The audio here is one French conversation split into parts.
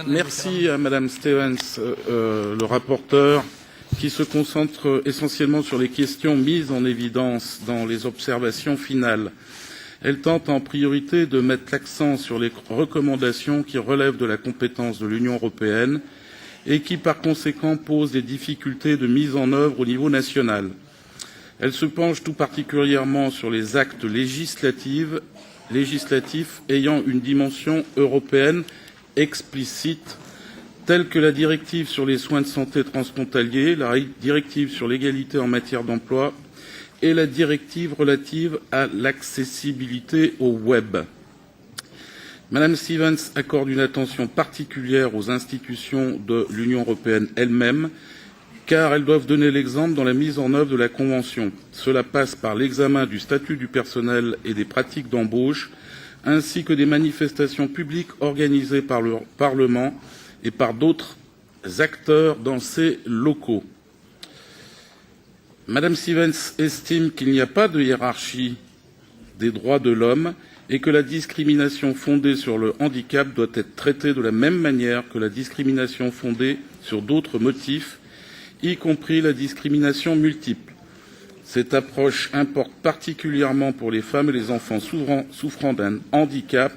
Merci à Madame Stevens, le rapporteur, qui se concentre essentiellement sur les questions mises en évidence dans les observations finales. Elle tente en priorité de mettre l'accent sur les recommandations qui relèvent de la compétence de l'Union européenne et qui, par conséquent, posent des difficultés de mise en œuvre au niveau national. Elle se penche tout particulièrement sur les actes législatifs ayant une dimension européenne explicite, tels que la directive sur les soins de santé transfrontaliers, la directive sur l'égalité en matière d'emploi et la directive relative à l'accessibilité au web. Madame Stevens accorde une attention particulière aux institutions de l'Union européenne elles-mêmes, car elles doivent donner l'exemple dans la mise en œuvre de la Convention. Cela passe par l'examen du statut du personnel et des pratiques d'embauche, ainsi que des manifestations publiques organisées par le Parlement et par d'autres acteurs dans ces locaux. Madame Stevens estime qu'il n'y a pas de hiérarchie des droits de l'homme et que la discrimination fondée sur le handicap doit être traitée de la même manière que la discrimination fondée sur d'autres motifs, y compris la discrimination multiple. Cette approche importe particulièrement pour les femmes et les enfants souffrant d'un handicap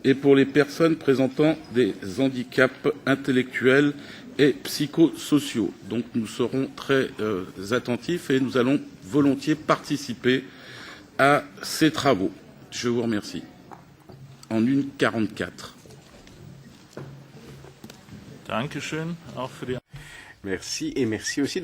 et pour les personnes présentant des handicaps intellectuels et psychosociaux. Donc nous serons très attentifs et nous allons volontiers participer à ces travaux. Je vous remercie. En 1:44. Merci et merci aussi